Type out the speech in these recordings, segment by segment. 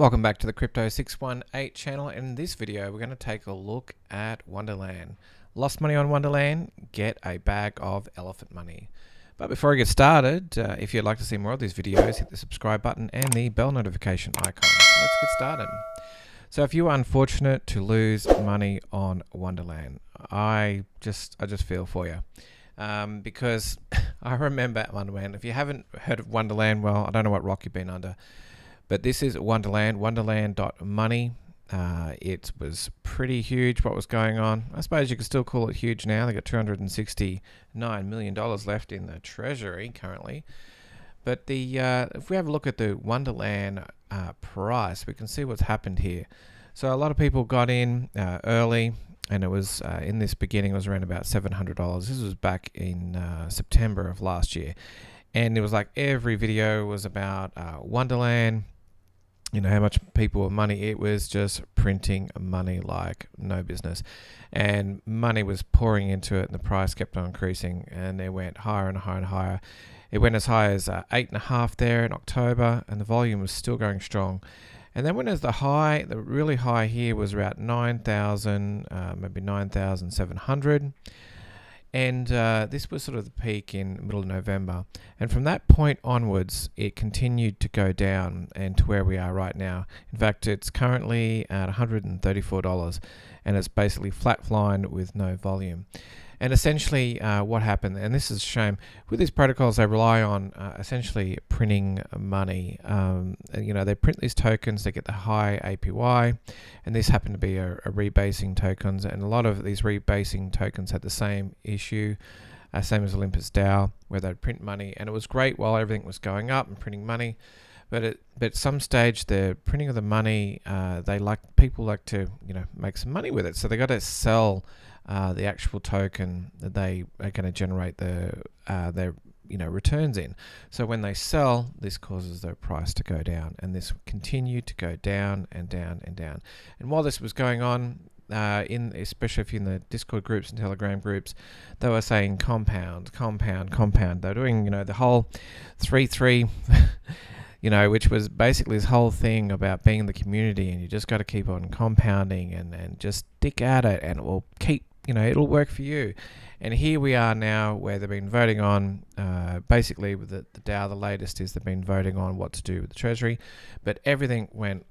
Welcome back to the Crypto 618 channel. In this video, we're going to take a look at Wonderland. Lost money on Wonderland? Get a bag of elephant money. But before I get started, if you'd like to see more of these videos, hit the subscribe button and the bell notification icon. Let's get started. So if you are unfortunate to lose money on Wonderland, I just feel for you. Because I remember Wonderland. If you haven't heard of Wonderland, well, I don't know what rock you've been under. But this is Wonderland, Wonderland.money. It was pretty huge what was going on. I suppose you could still call it huge now. They got $269 million left in the treasury currently. But if we have a look at the Wonderland price, we can see what's happened here. So a lot of people got in early, and it was in this beginning, it was around about $700. This was back in September of last year. And it was like every video was about Wonderland. You know, how much people with money. It was just printing money like no business. And money was pouring into it, and the price kept on increasing, and it went higher and higher and higher. It went as high as 8.5 there in October, and the volume was still going strong. And then when it was the really high here was about 9,000, maybe 9,700. And this was sort of the peak in middle of November. And from that point onwards, it continued to go down and to where we are right now. In fact, it's currently at $134, and it's basically flatlined with no volume. And essentially what happened, and this is a shame, with these protocols, they rely on essentially printing money. You know, they print these tokens, they get the high APY, and this happened to be a rebasing tokens, and a lot of these rebasing tokens had the same issue, same as Olympus DAO, where they'd print money, and it was great while everything was going up and printing money. But at some stage, the printing of the money, people like to make some money with it, so they got to sell the actual token that they are going to generate their returns in. So when they sell, this causes their price to go down, and this continued to go down and down and down. And while this was going on, especially if you're in the Discord groups and Telegram groups, they were saying compound. They're doing the whole 3-3. Which was basically this whole thing about being in the community, and you just got to keep on compounding and just stick at it, and it will keep, it'll work for you. And here we are now, where they've been voting on, basically with the DAO, the latest is they've been voting on what to do with the treasury, but everything went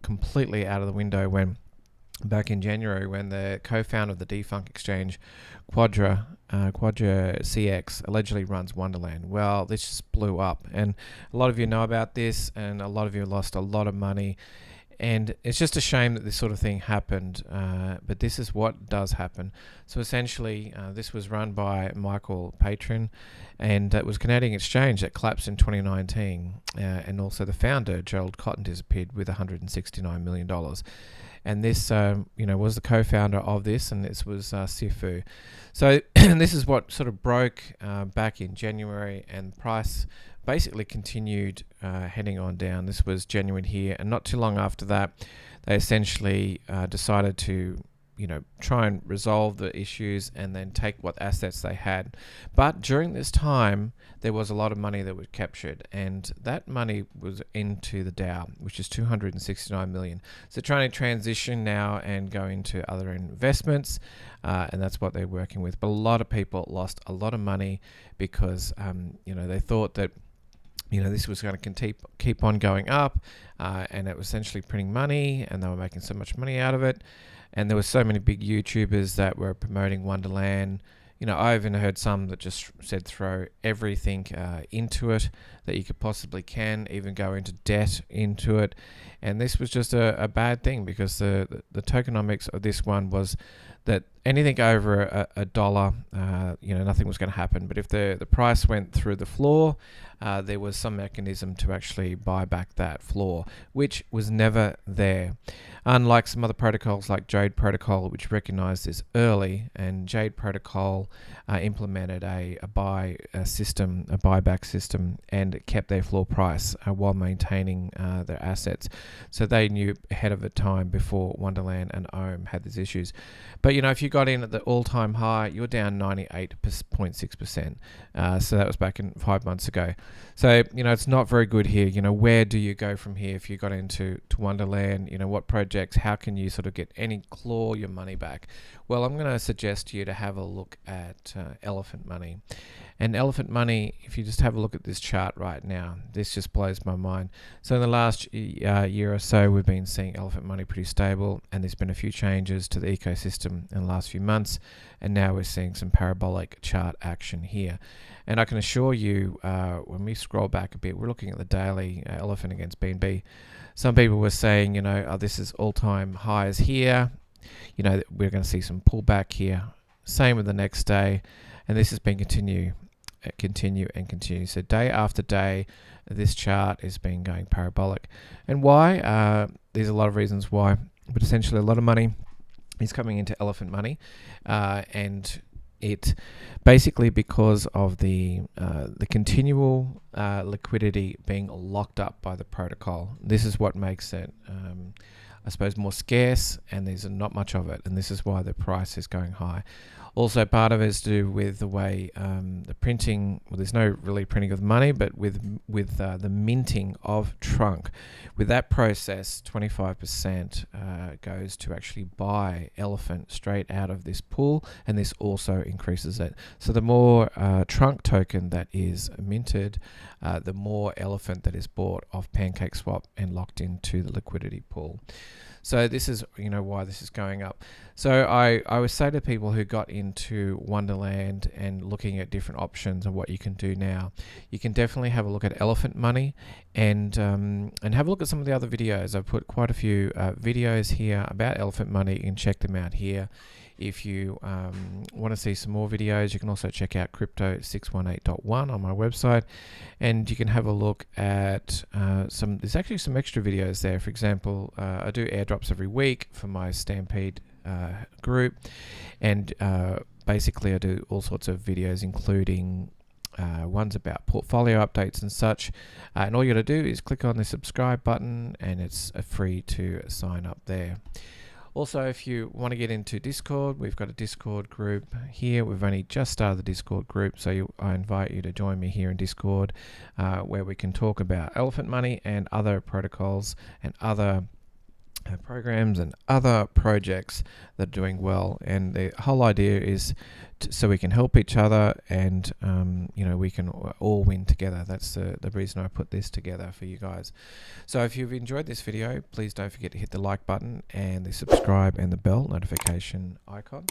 completely out of the window when back in January, when the co-founder of the defunct exchange, Quadra CX, allegedly runs Wonderland. Well, this just blew up, and a lot of you know about this, and a lot of you lost a lot of money, and it's just a shame that this sort of thing happened, but this is what does happen. So essentially, this was run by Michael Patron, and it was Canadian exchange that collapsed in 2019, and also the founder, Gerald Cotton, disappeared with $169 million. And this, was the co-founder of this, and this was Sifu. So this is what sort of broke back in January, and the price basically continued heading on down. This was genuine here, and not too long after that, they essentially decided to try and resolve the issues and then take what assets they had. But during this time, there was a lot of money that was captured, and that money was into the DAO, which is $269 million. So trying to transition now and go into other investments, and that's what they're working with. But a lot of people lost a lot of money because, they thought that this was going to keep on going up, and it was essentially printing money, and they were making so much money out of it. And there were so many big YouTubers that were promoting Wonderland. I even heard some that just said throw everything into it that you could possibly can, even go into debt into it. And this was just a bad thing, because the tokenomics of this one was that anything over a dollar, nothing was going to happen. But if the price went through the floor, there was some mechanism to actually buy back that floor, which was never there. Unlike some other protocols like Jade Protocol, which recognized this early, and Jade Protocol implemented a buyback system, and it kept their floor price while maintaining their assets. So they knew ahead of the time before Wonderland and Ohm had these issues. But But if you got in at the all-time high, you're down 98.6%. So that was back in 5 months ago. So it's not very good here. Where do you go from here if you got into Wonderland? What projects? How can you sort of claw your money back? Well, I'm going to suggest to you to have a look at Elephant Money. And Elephant Money, if you just have a look at this chart right now, this just blows my mind. So in the last year or so, we've been seeing Elephant Money pretty stable, and there's been a few changes to the ecosystem in the last few months, and now we're seeing some parabolic chart action here. And I can assure you, when we scroll back a bit, we're looking at the daily Elephant against BNB. Some people were saying, this is all-time highs here. We're going to see some pullback here. Same with the next day, and this has been continue. So day after day, this chart has been going parabolic. And why? There's a lot of reasons why, but essentially a lot of money is coming into Elephant Money, and it basically because of the continual liquidity being locked up by the protocol. This is what makes it, I suppose, more scarce, and there's not much of it, and this is why the price is going high. Also, part of it is to do with the way the printing. Well, there's no really printing of money, but with the minting of trunk. With that process, 25% goes to actually buy Elephant straight out of this pool, and this also increases it. So the more trunk token that is minted, the more Elephant that is bought off PancakeSwap and locked into the liquidity pool. So this is why this is going up. So I would say to people who got into Wonderland and looking at different options of what you can do now, you can definitely have a look at Elephant Money and have a look at some of the other videos. I've put quite a few videos here about Elephant Money. You can check them out here. If you want to see some more videos, you can also check out Crypto618.1 on my website, and you can have a look at there's actually some extra videos there. For example, I do airdrops every week for my Stampede group, and basically I do all sorts of videos, including ones about portfolio updates and such, and all you got to do is click on the subscribe button, and it's free to sign up there. Also, if you want to get into Discord, we've got a Discord group here. We've only just started the Discord group, so I invite you to join me here in Discord, where we can talk about Elephant Money and other protocols and other programs and other projects that are doing well. And the whole idea is so we can help each other, and we can all win together. That's the reason I put this together for you guys. So if you've enjoyed this video, please don't forget to hit the like button and the subscribe and the bell notification icon.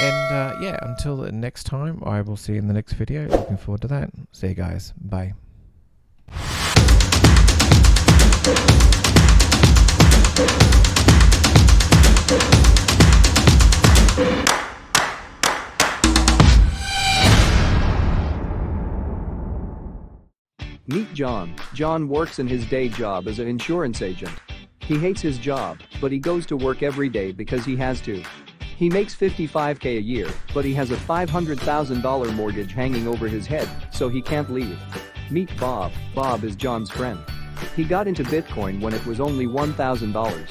And until the next time, I will see you in the next video. Looking forward to that. See you guys. Bye. Meet John. John works in his day job as an insurance agent. He hates his job, but he goes to work every day because he has to. He makes $55K a year, but he has a $500,000 mortgage hanging over his head, so he can't leave. Meet Bob. Bob is John's friend. He got into Bitcoin when it was only $1,000.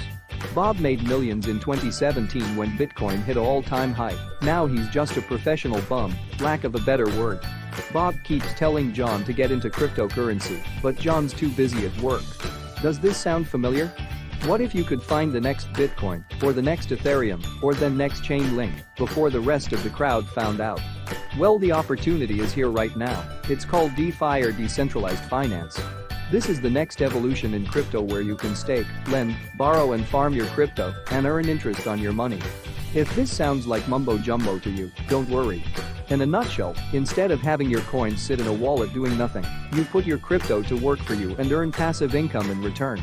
Bob made millions in 2017 when Bitcoin hit an all-time high. Now he's just a professional bum, lack of a better word. Bob keeps telling John to get into cryptocurrency, but John's too busy at work. Does this sound familiar? What if you could find the next Bitcoin, or the next Ethereum, or the next chain link, before the rest of the crowd found out? Well, the opportunity is here right now. It's called DeFi or decentralized finance. This is the next evolution in crypto where you can stake, lend, borrow and farm your crypto, and earn interest on your money. If this sounds like mumbo jumbo to you, don't worry. In a nutshell, instead of having your coins sit in a wallet doing nothing, you put your crypto to work for you and earn passive income in return.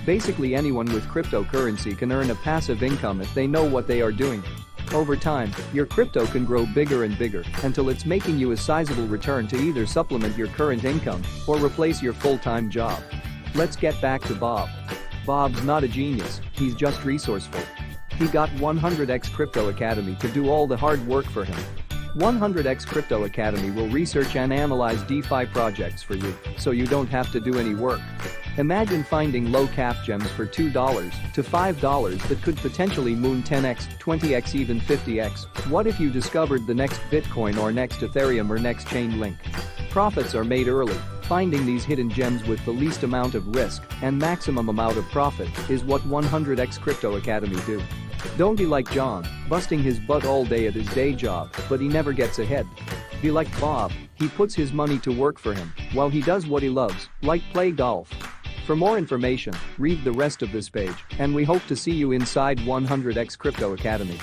Basically, anyone with cryptocurrency can earn a passive income if they know what they are doing. Over time, your crypto can grow bigger and bigger until it's making you a sizable return to either supplement your current income or replace your full-time job. Let's get back to Bob. Bob's not a genius, he's just resourceful. He got 100x Crypto Academy to do all the hard work for him. 100x Crypto Academy will research and analyze DeFi projects for you, so you don't have to do any work. Imagine finding low-cap gems for $2 to $5 that could potentially moon 10x, 20x, even 50x. What if you discovered the next Bitcoin or next Ethereum or next Chainlink? Profits are made early. Finding these hidden gems with the least amount of risk and maximum amount of profit is what 100x Crypto Academy do. Don't be like John, busting his butt all day at his day job, but he never gets ahead. Be like Bob, he puts his money to work for him while he does what he loves, like play golf. For more information, read the rest of this page, and we hope to see you inside 100x Crypto Academy.